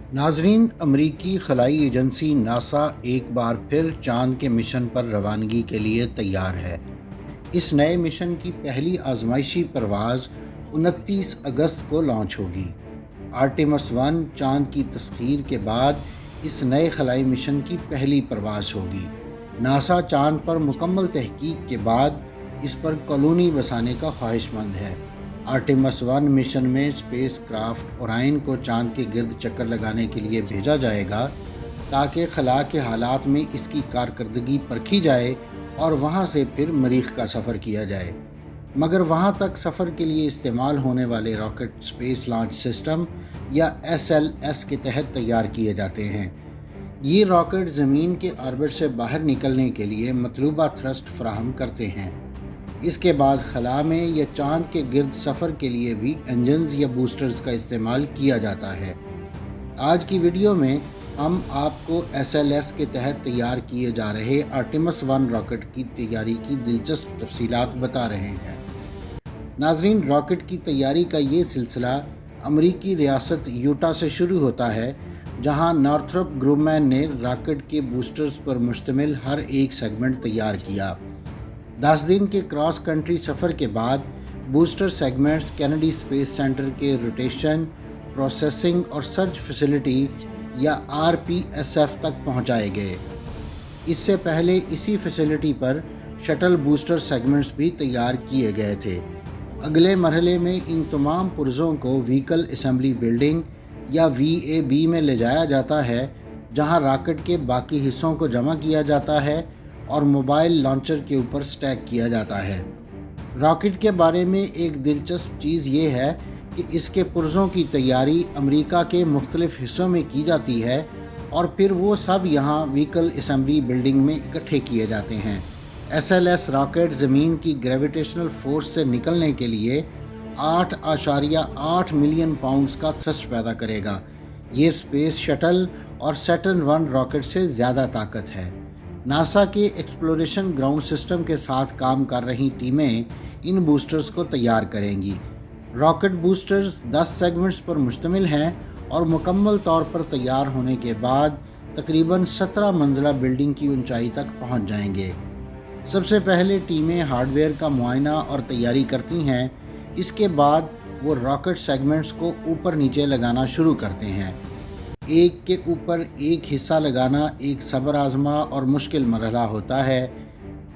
नाजरीन, अमरीकी खलाई agency NASA एक बार फिर चांद के मिशन पर रवानगी के लिए तैयार है। इस नए मिशन की पहली आजमाइशी परवाज़ 29 अगस्त को लॉन्च होगी। आर्टेमिस 1 चांद की तस्खीर के बाद इस नए खलाई मिशन की पहली परवाज़ होगी। नासा चांद पर मुकम्मल तहकीक के बाद इस पर कॉलोनी बसाने का ख्वाहिशमंद है। आर्टेमिस 1 मिशन में स्पेस क्राफ्ट ओरायन को चांद के गिर्द चक्कर लगाने के लिए भेजा जाएगा ताकि खला के हालात में इसकी कारकर्दगी परखी जाए और वहां से फिर मरीख का सफ़र किया जाए। मगर वहां तक सफ़र के लिए इस्तेमाल होने वाले रॉकेट स्पेस लॉन्च सिस्टम या SLS के तहत तैयार किए जाते हैं। ये रॉकेट ज़मीन के ऑर्बिट से बाहर निकलने के लिए मतलूबा थ्रस्ट फराहम करते हैं। इसके बाद खला में या चांद के गिर्द सफ़र के लिए भी इंजन्स या बूस्टर्स का इस्तेमाल किया जाता है। आज की वीडियो में हम आपको SLS के तहत तैयार किए जा रहे आर्टेमिस 1 रॉकेट की तैयारी की दिलचस्प तफसीलात बता रहे हैं। नाजरीन, रॉकेट की तैयारी का ये सिलसिला अमरीकी रियासत यूटा से शुरू होता है, जहां नॉर्थरोप ग्रूमैन ने रॉकेट के बूस्टर्स पर मुश्तमिल हर एक सेगमेंट तैयार किया। 10 दिन के क्रॉस कंट्री सफ़र के बाद booster segments Kennedy space centre के रोटेशन, प्रोसेसिंग और सर्च फैसिलिटी या RPSF तक पहुंचाए गए। इससे पहले इसी फैसिलिटी पर शटल बूस्टर सेगमेंट्स भी तैयार किए गए थे। अगले मरहले में इन तमाम पुर्ज़ों को व्हीकल असेंबली बिल्डिंग या VAB में ले जाया जाता है, जहां रॉकेट के बाकी हिस्सों को जमा किया जाता है और मोबाइल लॉन्चर के ऊपर स्टैक किया जाता है। रॉकेट के बारे में एक दिलचस्प चीज़ ये है कि इसके पुर्ज़ों की तैयारी अमेरिका के मुख्तलिफ़ हिस्सों में की जाती है और फिर वो सब यहाँ व्हीकल असेंबली बिल्डिंग में इकट्ठे किए जाते हैं। SLS रॉकेट ज़मीन की ग्रेविटेशनल फोर्स से निकलने के लिए 8.8 मिलियन पाउंड्स का थ्रस्ट पैदा करेगा। ये स्पेस शटल और सैटर्न 1 रॉकेट से ज़्यादा ताकत है। नासा के एक्सप्लोरेशन ग्राउंड सिस्टम के साथ काम कर रही टीमें इन बूस्टर्स को तैयार करेंगी। रॉकेट बूस्टर्स 10 सेगमेंट्स पर मुश्तमिल हैं और मुकम्मल तौर पर तैयार होने के बाद तकरीबन 17 मंजिला बिल्डिंग की ऊंचाई तक पहुंच जाएंगे। सबसे पहले टीमें हार्डवेयर का मुआयना और तैयारी करती हैं। इसके बाद वो रॉकेट सेगमेंट्स को ऊपर नीचे लगाना शुरू करते हैं। एक के ऊपर एक हिस्सा लगाना एक सब्र आज़मा और मुश्किल मरहला होता है।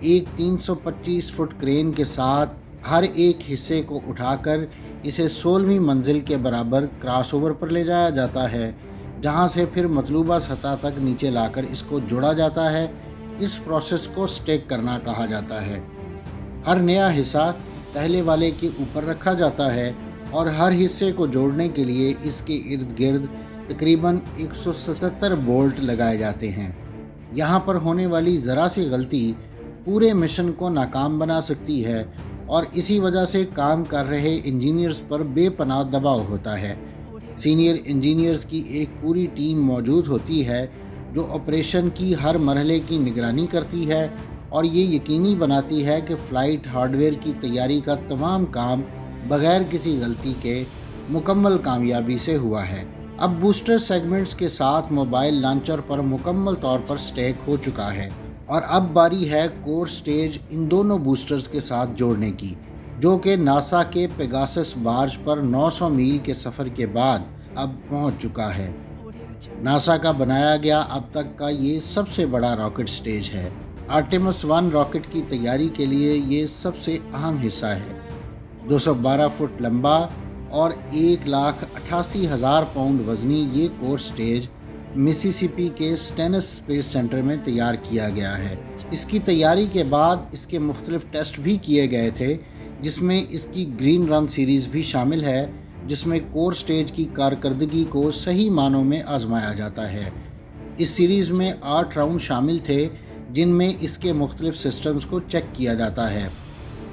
एक 325 फुट क्रेन के साथ हर एक हिस्से को उठाकर इसे 16वीं मंजिल के बराबर क्रॉसओवर पर ले जाया जाता है, जहां से फिर मतलूबा सतह तक नीचे लाकर इसको जोड़ा जाता है। इस प्रोसेस को स्टेक करना कहा जाता है। हर नया हिस्सा पहले वाले के ऊपर रखा जाता है और हर हिस्से को जोड़ने के लिए इसके इर्द गिर्द तकरीबन 177 बोल्ट लगाए जाते हैं। यहाँ पर होने वाली ज़रा सी गलती पूरे मिशन को नाकाम बना सकती है और इसी वजह से काम कर रहे इंजीनियर्स पर बेपनाह दबाव होता है। सीनियर इंजीनियर्स की एक पूरी टीम मौजूद होती है जो ऑपरेशन की हर मरहले की निगरानी करती है और ये यकीनी बनाती है कि फ़्लाइट हार्डवेयर की तैयारी का तमाम काम बग़ैर किसी गलती के मुकम्मल कामयाबी से हुआ है। अब बूस्टर सेगमेंट्स के साथ मोबाइल लॉन्चर पर मुकम्मल तौर पर स्टैक हो चुका है और अब बारी है कोर स्टेज इन दोनों बूस्टर्स के साथ जोड़ने की, जो कि नासा के पेगासस बार्ज पर 900 मील के सफ़र के बाद अब पहुंच चुका है। नासा का बनाया गया अब तक का ये सबसे बड़ा रॉकेट स्टेज है। आर्टेमिस 1 रॉकेट की तैयारी के लिए ये सबसे अहम हिस्सा है। 212 फुट लंबा और 1,88,000 पाउंड वज़नी ये कोर स्टेज मिसिसिपी के स्टेनस स्पेस सेंटर में तैयार किया गया है। इसकी तैयारी के बाद इसके मुख्तलिफ टेस्ट भी किए गए थे, जिसमें इसकी ग्रीन रन सीरीज़ भी शामिल है, जिसमें कोर स्टेज की कारकर्दगी को सही मानों में आजमाया जाता है। इस सीरीज़ में 8 राउंड शामिल थे, जिनमें इसके मुख्तलिफ सिस्टम्स को चेक किया जाता है।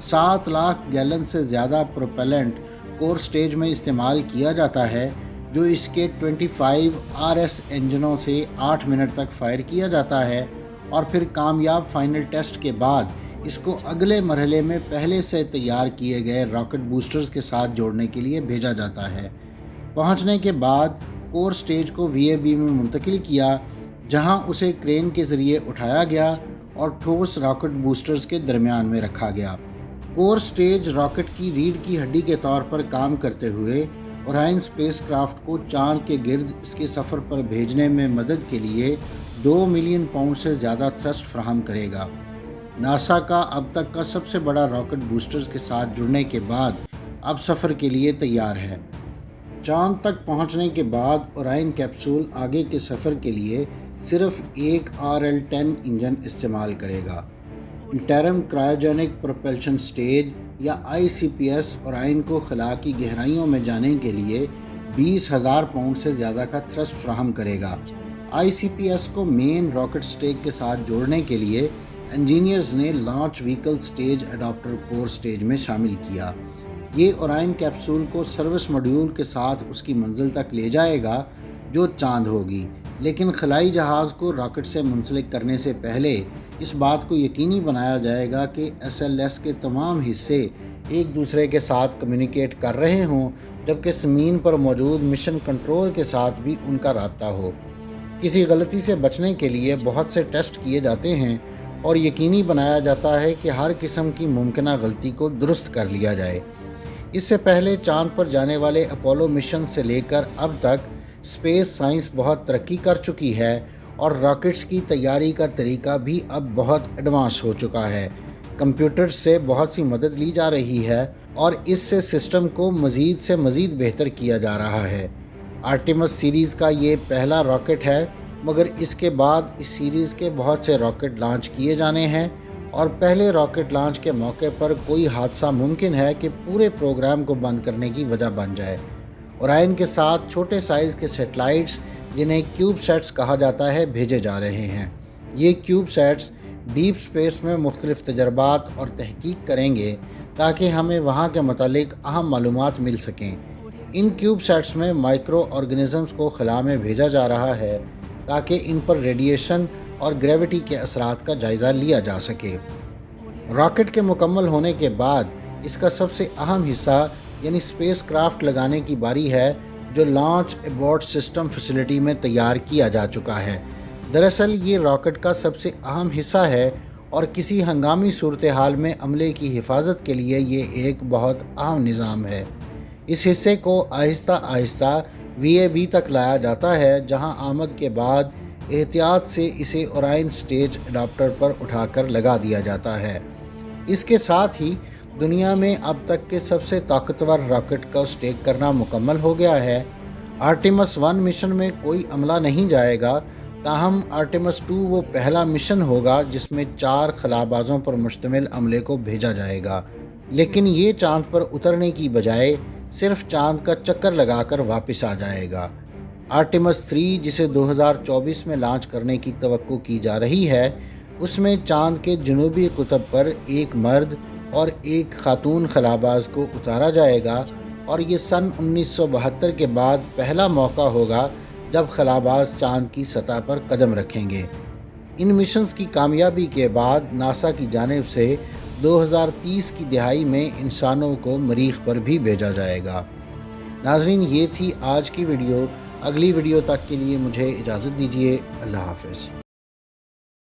7 लाख गैलन से ज़्यादा प्रोपेलेंट कोर स्टेज में इस्तेमाल किया जाता है, जो इसके 25 RS इंजनों से 8 मिनट तक फायर किया जाता है और फिर कामयाब फाइनल टेस्ट के बाद इसको अगले मरहले में पहले से तैयार किए गए रॉकेट बूस्टर्स के साथ जोड़ने के लिए भेजा जाता है। पहुंचने के बाद कोर स्टेज को VAB में मुंतकिल किया, जहां उसे क्रेन के ज़रिए उठाया गया और ठोस रॉकेट बूस्टर्स के दरमियान में रखा गया। कोर स्टेज रॉकेट की रीढ़ की हड्डी के तौर पर काम करते हुए ओरायन स्पेसक्राफ्ट को चांद के गिर्द इसके सफ़र पर भेजने में मदद के लिए 2 मिलियन पाउंड से ज़्यादा थ्रस्ट फराहम करेगा। नासा का अब तक का सबसे बड़ा रॉकेट बूस्टर्स के साथ जुड़ने के बाद अब सफ़र के लिए तैयार है। चांद तक पहुंचने के बाद ओरायन कैप्सूल आगे के सफ़र के लिए सिर्फ एक RL-10 इंजन इस्तेमाल करेगा। इंटरम क्रायोजेनिक प्रोपल्शन स्टेज या ICPS ओरायन को खला की गहराइयों में जाने के लिए 20,000 पाउंड से ज़्यादा का थ्रस्ट फराहम करेगा। ICPS को मेन रॉकेट स्टेज के साथ जोड़ने के लिए इंजीनियर्स ने launch vehicle stage adopter core stage में शामिल किया। ये ओरायन कैप्सूल को सर्विस मॉड्यूल के साथ उसकी मंजिल तक ले जाएगा जो चांद होगी, लेकिन खलाई जहाज़ को रॉकेट से मुंसलिक करने से पहले इस बात को यकीनी बनाया जाएगा कि SLS के तमाम हिस्से एक दूसरे के साथ कम्युनिकेट कर रहे हों, जबकि ज़मीन पर मौजूद मिशन कंट्रोल के साथ भी उनका राब्ता हो। किसी गलती से बचने के लिए बहुत से टेस्ट किए जाते हैं और यकीनी बनाया जाता है कि हर किस्म की मुमकिना गलती को दुरुस्त कर लिया जाए। इससे पहले चांद पर जाने वाले अपोलो मिशन से लेकर अब तक स्पेस साइंस बहुत तरक्की कर चुकी है और रॉकेट्स की तैयारी का तरीका भी अब बहुत एडवांस हो चुका है। कंप्यूटर्स से बहुत सी मदद ली जा रही है और इससे सिस्टम को मज़ीद से मज़ीद बेहतर किया जा रहा है। आर्टेमिस सीरीज़ का ये पहला रॉकेट है, मगर इसके बाद इस सीरीज़ के बहुत से रॉकेट लॉन्च किए जाने हैं और पहले रॉकेट लॉन्च के मौके पर कोई हादसा मुमकिन है कि पूरे प्रोग्राम को बंद करने की वजह बन जाए। ओरायन के साथ छोटे साइज़ के सैटेलाइट्स, जिन्हें क्यूब सेट्स कहा जाता है, भेजे जा रहे हैं। ये क्यूब सेट्स डीप स्पेस में मुख्तलिफ तजर्बात और तहकीक करेंगे ताकि हमें वहाँ के मुतालिक अहम मालूमात मिल सकें। इन क्यूब सेट्स में माइक्रो ऑर्गेनिज़म्स को खला में भेजा जा रहा है ताकि इन पर रेडिएशन और ग्रेविटी के असरात का जायज़ा लिया जा सके। रॉकेट के मुकम्मल होने के बाद इसका सबसे अहम हिस्सा यानी स्पेस क्राफ्ट लगाने की बारी है, जो लॉन्च एबॉर्ट सिस्टम फैसिलिटी में तैयार किया जा चुका है। दरअसल ये रॉकेट का सबसे अहम हिस्सा है और किसी हंगामी सूरत हाल में अमले की हिफाजत के लिए ये एक बहुत अहम निज़ाम है। इस हिस्से को आहिस्ता आहिस्ता VAB तक लाया जाता है, जहां आमद के बाद एहतियात से इसे ओरायन स्टेज अडॉप्टर पर उठाकर लगा दिया जाता है। इसके साथ ही दुनिया में अब तक के सबसे ताकतवर रॉकेट का स्टेक करना मुकम्मल हो गया है। आर्टेमिस 1 मिशन में कोई अमला नहीं जाएगा, ताहम आर्टेमिस 2 वो पहला मिशन होगा जिसमें 4 खलाबाजों पर मुश्तमिल अमले को भेजा जाएगा, लेकिन ये चांद पर उतरने की बजाय सिर्फ चांद का चक्कर लगाकर वापस आ जाएगा। आर्टेमिस 3, जिसे 2024 में लॉन्च करने की तवक्को की जा रही है, उसमें चांद के जनूबी कुतब पर एक मर्द और एक खातून खलाबाज को उतारा जाएगा और ये सन 1972 के बाद पहला मौका होगा जब खलाबाज चांद की सतह पर कदम रखेंगे। इन मिशंस की कामयाबी के बाद नासा की जानिब से 2030 की दिहाई में इंसानों को मरीख पर भी भेजा जाएगा। नाज़रीन, ये थी आज की वीडियो। अगली वीडियो तक के लिए मुझे इजाज़त दीजिए। अल्लाह हाफ़िज़।